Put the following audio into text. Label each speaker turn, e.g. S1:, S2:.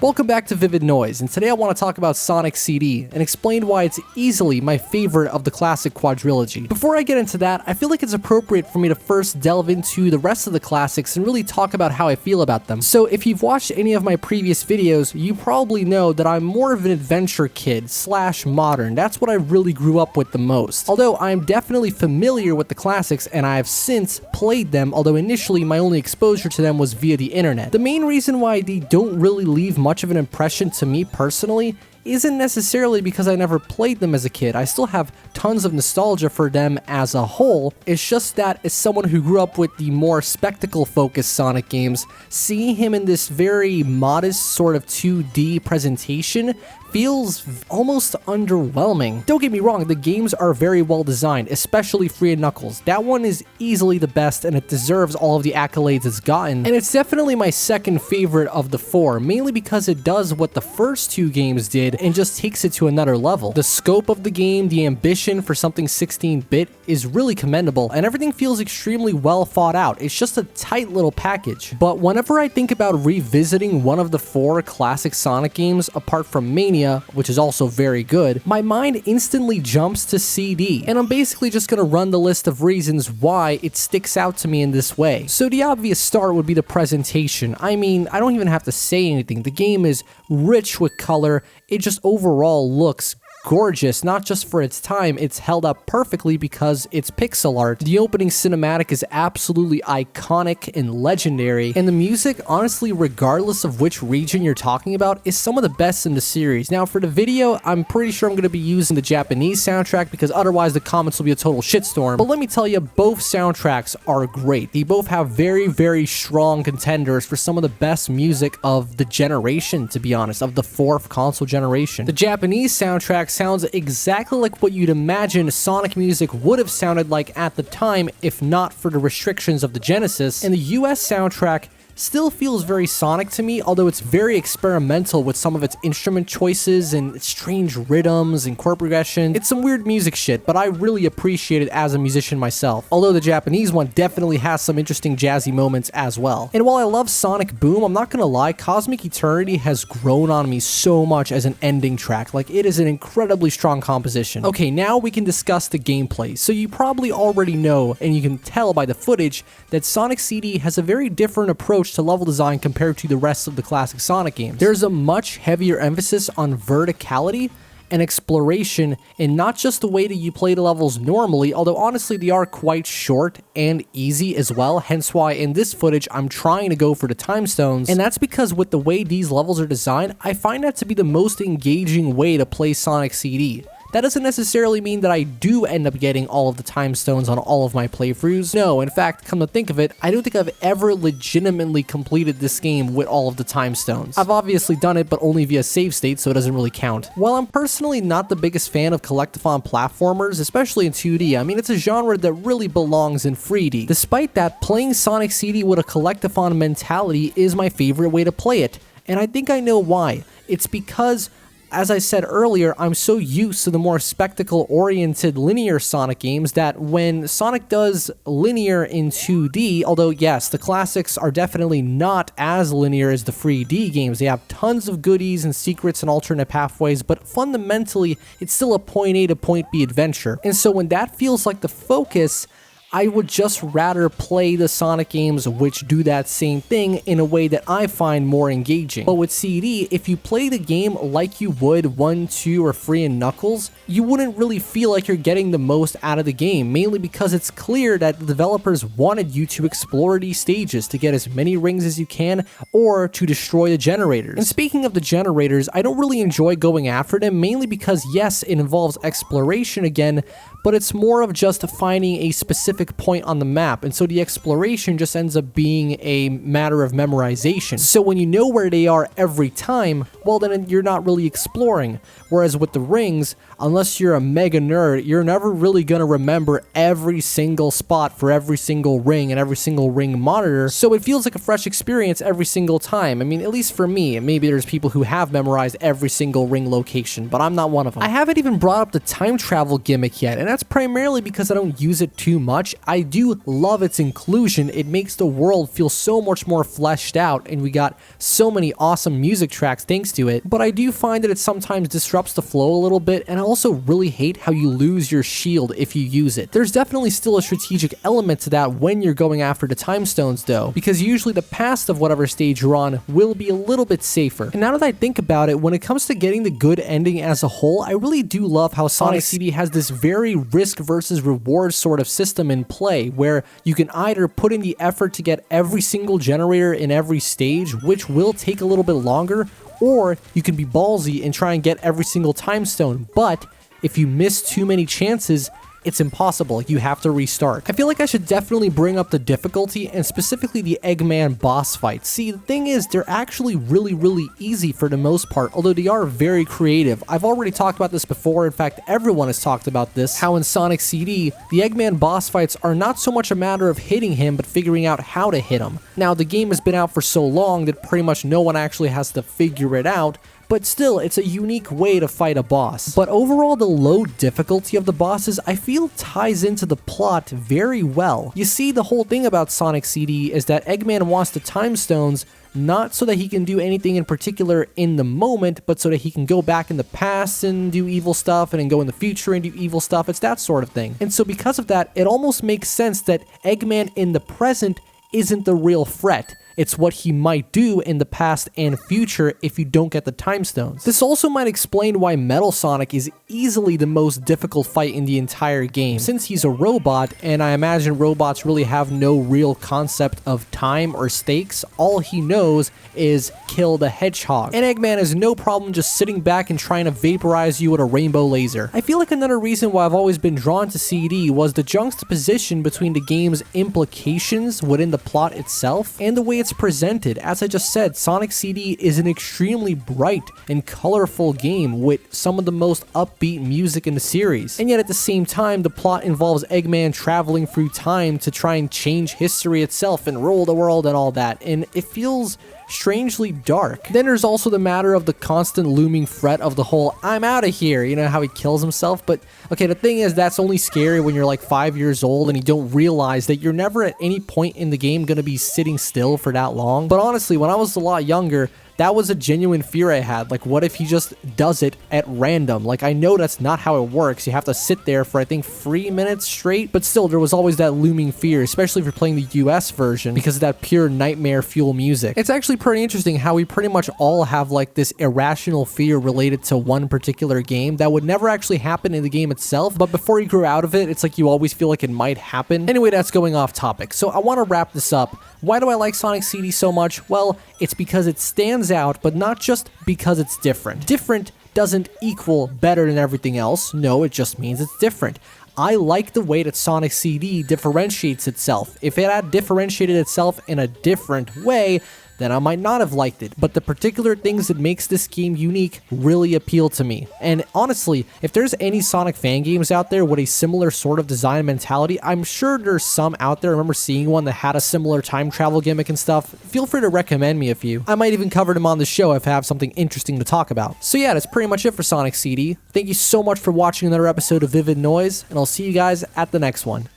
S1: Welcome back to Vivid Noise, and today I want to talk about Sonic CD and explain why it's easily my favorite of the classic quadrilogy. Before I get into that, I feel like it's appropriate for me to first delve into the rest of the classics and really talk about how I feel about them. So if you've watched any of my previous videos, you probably know that I'm more of an adventure kid / modern. That's what I really grew up with the most. Although I'm definitely familiar with the classics and I have since played them, although initially my only exposure to them was via the internet. The main reason why they don't really leave much of an impression to me personally isn't necessarily because I never played them as a kid. I still have tons of nostalgia for them as a whole. It's just that as someone who grew up with the more spectacle-focused Sonic games, seeing him in this very modest sort of 2D presentation feels almost underwhelming. Don't get me wrong, the games are very well designed, especially Free and Knuckles. That one is easily the best and it deserves all of the accolades it's gotten. And it's definitely my second favorite of the four, mainly because it does what the first two games did and just takes it to another level. The scope of the game, the ambition for something 16-bit is really commendable, and everything feels extremely well thought out. It's just a tight little package. But whenever I think about revisiting one of the four classic Sonic games, apart from Mania, which is also very good, my mind instantly jumps to CD, and I'm basically just gonna run the list of reasons why it sticks out to me in this way. So the obvious start would be the presentation. I mean, I don't even have to say anything. The game is rich with color. It just overall looks gorgeous, not just for its time, it's held up perfectly because it's pixel art. The opening cinematic is absolutely iconic and legendary, and the music, honestly, regardless of which region you're talking about, is some of the best in the series. Now, for the video, I'm pretty sure I'm going to be using the Japanese soundtrack because otherwise the comments will be a total shitstorm. But let me tell you, both soundtracks are great. They both have very, very strong contenders for some of the best music of the generation, to be honest, of the fourth console generation. The Japanese soundtrack sounds exactly like what you'd imagine Sonic music would have sounded like at the time if not for the restrictions of the Genesis, and the US soundtrack still feels very Sonic to me, although it's very experimental with some of its instrument choices and strange rhythms and chord progression. It's some weird music shit, but I really appreciate it as a musician myself, although the Japanese one definitely has some interesting jazzy moments as well. And while I love Sonic Boom, I'm not gonna lie, Cosmic Eternity has grown on me so much as an ending track. Like, it is an incredibly strong composition. Okay, now we can discuss the gameplay. So you probably already know, and you can tell by the footage, that Sonic CD has a very different approach to level design compared to the rest of the classic Sonic games. There's a much heavier emphasis on verticality and exploration, and not just the way that you play the levels normally, although honestly they are quite short and easy as well, hence why in this footage I'm trying to go for the time stones, and that's because with the way these levels are designed, I find that to be the most engaging way to play Sonic CD. That doesn't necessarily mean that I do end up getting all of the time stones on all of my playthroughs. No, in fact, come to think of it, I don't think I've ever legitimately completed this game with all of the time stones. I've obviously done it, but only via save state, so it doesn't really count. While I'm personally not the biggest fan of collectathon platformers, especially in 2D, I mean, it's a genre that really belongs in 3D. Despite that, playing Sonic CD with a collectathon mentality is my favorite way to play it, and I think I know why. It's because, as I said earlier, I'm so used to the more spectacle-oriented linear Sonic games that when Sonic does linear in 2D, although yes, the classics are definitely not as linear as the 3D games, they have tons of goodies and secrets and alternate pathways, but fundamentally, it's still a point A to point B adventure. And so when that feels like the focus, I would just rather play the Sonic games which do that same thing in a way that I find more engaging. But with CD, if you play the game like you would 1, 2, or Free and Knuckles, you wouldn't really feel like you're getting the most out of the game, mainly because it's clear that the developers wanted you to explore these stages to get as many rings as you can or to destroy the generators. And speaking of the generators, I don't really enjoy going after them, mainly because yes, it involves exploration again, but it's more of just finding a specific point on the map, and so the exploration just ends up being a matter of memorization. So when you know where they are every time, well then you're not really exploring. Whereas with the rings, unless you're a mega nerd, you're never really gonna remember every single spot for every single ring and every single ring monitor, so it feels like a fresh experience every single time. I mean, at least for me, and maybe there's people who have memorized every single ring location, but I'm not one of them. I haven't even brought up the time travel gimmick yet, and that's primarily because I don't use it too much. I do love its inclusion. It makes the world feel so much more fleshed out, and we got so many awesome music tracks thanks to it, but I do find that it sometimes disrupts the flow a little bit, and I also really hate how you lose your shield if you use it. There's definitely still a strategic element to that when you're going after the time stones though, because usually the past of whatever stage you're on will be a little bit safer. And now that I think about it, when it comes to getting the good ending as a whole, I really do love how Sonic CD has this very risk versus reward sort of system in play, where you can either put in the effort to get every single generator in every stage, which will take a little bit longer, or you can be ballsy and try and get every single time stone, but if you miss too many chances, it's impossible. You have to restart. I feel like I should definitely bring up the difficulty, and specifically the Eggman boss fights. See, the thing is, they're actually really easy for the most part, although they are very creative. I've already talked about this before. In fact, everyone has talked about this, how in Sonic CD, the Eggman boss fights are not so much a matter of hitting him, but figuring out how to hit him. Now, the game has been out for so long that pretty much no one actually has to figure it out, but still, it's a unique way to fight a boss. But overall, the low difficulty of the bosses, I feel ties into the plot very well. You see, the whole thing about Sonic CD is that Eggman wants the time stones not so that he can do anything in particular in the moment, but so that he can go back in the past and do evil stuff, and then go in the future and do evil stuff. It's that sort of thing. And so because of that, it almost makes sense that Eggman in the present isn't the real threat. It's what he might do in the past and future if you don't get the time stones. This also might explain why Metal Sonic is easily the most difficult fight in the entire game. Since he's a robot, and I imagine robots really have no real concept of time or stakes, all he knows is kill the hedgehog. And Eggman has no problem just sitting back and trying to vaporize you with a rainbow laser. I feel like another reason why I've always been drawn to CD was the juxtaposition between the game's implications within the plot itself and the way it's presented. As I just said, Sonic CD is an extremely bright and colorful game with some of the most upbeat music in the series. And yet at the same time, the plot involves Eggman traveling through time to try and change history itself and rule the world and all that, and it feels strangely dark. Then there's also the matter of the constant looming threat of the whole "I'm out of here," you know, how he kills himself. But okay, the thing is, that's only scary when you're like 5 years old and you don't realize that you're never at any point in the game gonna be sitting still for that long. But honestly, when I was a lot younger, that was a genuine fear I had. Like, what if he just does it at random? Like, I know that's not how it works. You have to sit there for, I think, 3 minutes straight. But still, there was always that looming fear, especially if you're playing the US version, because of that pure nightmare fuel music. It's actually pretty interesting how we pretty much all have, like, this irrational fear related to one particular game that would never actually happen in the game itself. But before you grow out of it, it's like you always feel like it might happen. Anyway, that's going off topic. So I want to wrap this up. Why do I like Sonic CD so much? Well, it's because it stands out, but not just because it's different. Different doesn't equal better than everything else. No, it just means it's different. I like the way that Sonic CD differentiates itself. If it had differentiated itself in a different way, then I might not have liked it. But the particular things that makes this game unique really appeal to me. And honestly, if there's any Sonic fan games out there with a similar sort of design mentality, I'm sure there's some out there. I remember seeing one that had a similar time travel gimmick and stuff. Feel free to recommend me a few. I might even cover them on the show if I have something interesting to talk about. So yeah, that's pretty much it for Sonic CD. Thank you so much for watching another episode of Vivid Noise, and I'll see you guys at the next one.